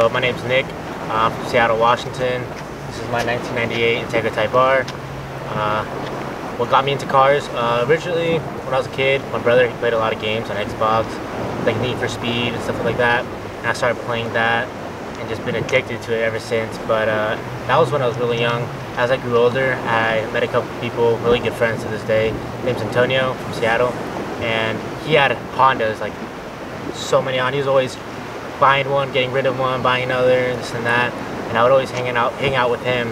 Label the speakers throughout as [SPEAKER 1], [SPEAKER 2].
[SPEAKER 1] Hello, my name's Nick. I'm from Seattle, Washington. This is my 1998 Integra Type R. What got me into cars? Originally, when I was a kid, my brother he played a lot of games on Xbox, like Need for Speed and stuff like that. And I started playing that and just been addicted to it ever since. But that was when I was really young. As I grew older, I met a couple people, really good friends to this day. His name's Thankyou from Seattle, and he had Hondas, like so many on. He was always buying one, getting rid of one, buying another, this and that. And I would always hang out with him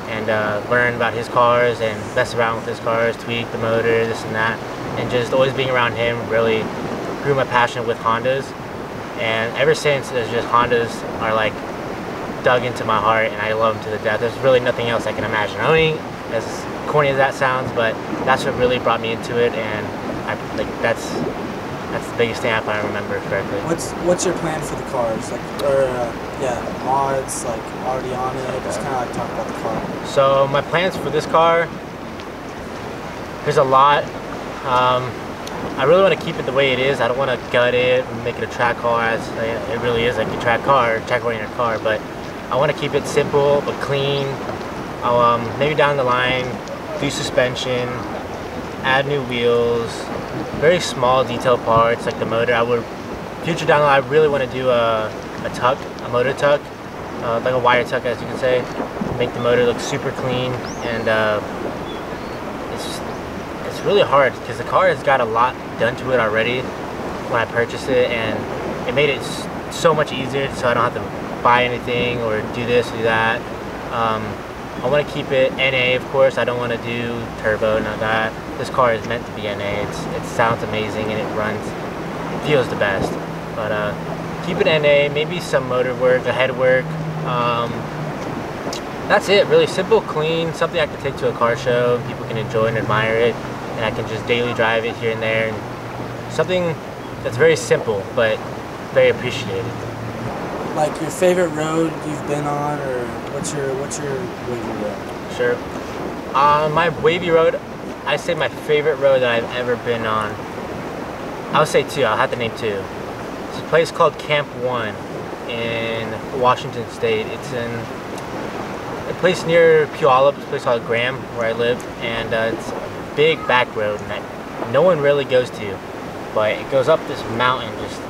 [SPEAKER 1] and learn about his cars and mess around with his cars, tweak the motor, this and that. And just always being around him really grew my passion with Hondas. And ever since, there's just Hondas are like dug into my heart, and I love them to the death. There's really nothing else I can imagine owning, as corny as that sounds, but that's what really brought me into it, and that's the biggest thing if I remember correctly.
[SPEAKER 2] What's your plan for the cars? Mods, like already on it. Just kind of like talk about the car.
[SPEAKER 1] So my plans for this car, there's a lot. I really want to keep it the way it is. I don't want to gut it and make it a track car, as it really is like a track-oriented car. But I want to keep it simple but clean. I'll maybe down the line do suspension, add new wheels, very small detail parts like the motor. Future down the line, I really want to do a motor tuck, like a wire tuck, as you can say. Make the motor look super clean, and it's really hard because the car has got a lot done to it already when I purchased it, and it made it so much easier, so I don't have to buy anything or do this, do that. I want to keep it NA, of course. I don't want to do turbo, none of that. This car is meant to be NA. It sounds amazing and it feels the best. But keep it NA, maybe some motor work, a head work. That's it, really simple, clean, something I can take to a car show. People can enjoy and admire it, and I can just daily drive it here and there. And something that's very simple, but very appreciated.
[SPEAKER 2] Like your favorite road you've been on, or what's your wavy road?
[SPEAKER 1] Sure. My wavy road, I say my favorite road that I've ever been on. I'll say two. I'll have to name two. It's a place called Camp 1 in Washington State. It's in a place near Puyallup. It's a place called Graham, where I live, and it's a big back road that no one really goes to. But it goes up this mountain, just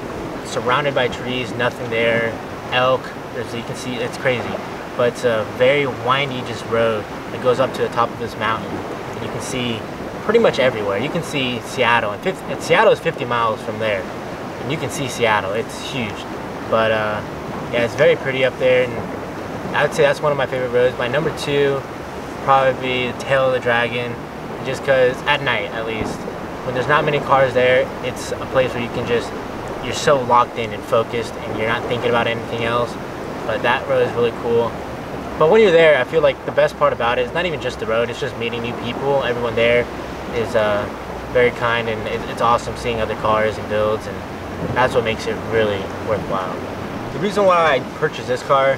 [SPEAKER 1] surrounded by trees, nothing there. Elk, you can see, it's crazy. But it's a very windy just road that goes up to the top of this mountain. And you can see pretty much everywhere. You can see Seattle, and Seattle is 50 miles from there. And you can see Seattle, it's huge. But yeah, it's very pretty up there, and I would say that's one of my favorite roads. My number two probably be the Tail of the Dragon, just because at night, at least, when there's not many cars there, it's a place where you can just, you're so locked in and focused, and you're not thinking about anything else. But that road is really cool. But when you're there, I feel like the best part about it is not even just the road, it's just meeting new people. Everyone there is very kind, and it's awesome seeing other cars and builds, and that's what makes it really worthwhile. The reason why I purchased this car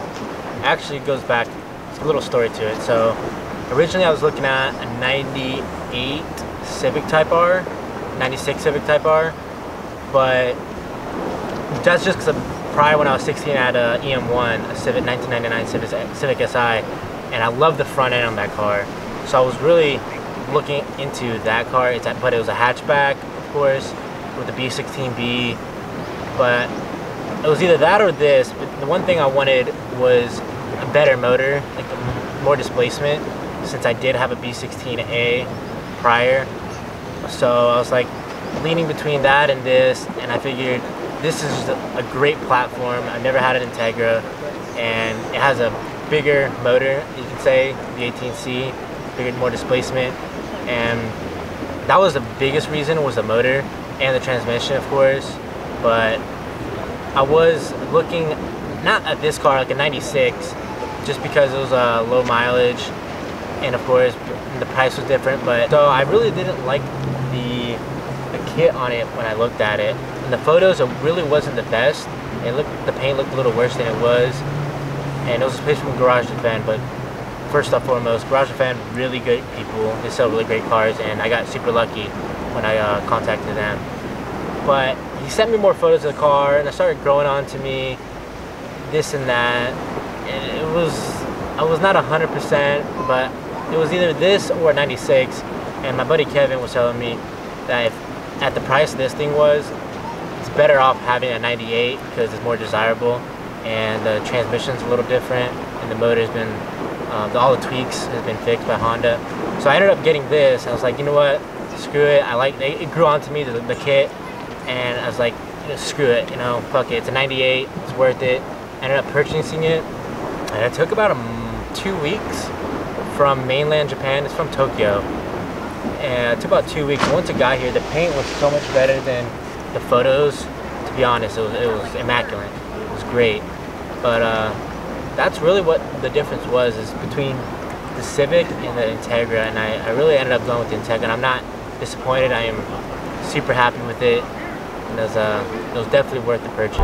[SPEAKER 1] actually goes back, it's a little story to it. So originally I was looking at a 98 Civic Type R, 96 Civic Type R, but that's just because prior when I was 16 I had a EM1, a Civic 1999 Civic Si, and I loved the front end on that car. So I was really looking into that car. But it was a hatchback, of course, with the B16B. But it was either that or this. But the one thing I wanted was a better motor, like more displacement, since I did have a B16A prior. So I was like leaning between that and this, and I figured this is a great platform. I've never had an Integra, and it has a bigger motor, you can say, the 18C, bigger, more displacement, and that was the biggest reason, was the motor and the transmission, of course. But I was looking not at this car, like a 96, just because it was low mileage, and of course the price was different. But so I really didn't like the kit on it when I looked at it. In the photos, it really wasn't the best. The paint looked a little worse than it was, and it was a place from Garage Defend. But first and foremost, Garage Defend, really good people. They sell really great cars, and I got super lucky when I contacted them. But he sent me more photos of the car, and it started growing on to me. this and that. And I was not 100%, but it was either this or a 96. And my buddy Kevin was telling me that if, at the price this thing was, it's better off having a 98 because it's more desirable, and the transmission's a little different, and the motor's been, all the tweaks has been fixed by Honda. So I ended up getting this. I was like, you know what, screw it. It grew onto me, the kit, and I was like, you know, screw it, you know, fuck it. It's a 98, it's worth it. I ended up purchasing it, and it took about 2 weeks from mainland Japan. It's from Tokyo, and it took about 2 weeks. Once it got here, the paint was so much better than the photos. To be honest, it was immaculate. It was great, but that's really what the difference was, is between the Civic and the Integra, and I really ended up going with the Integra, and I'm not disappointed. I am super happy with it, and it was definitely worth the purchase.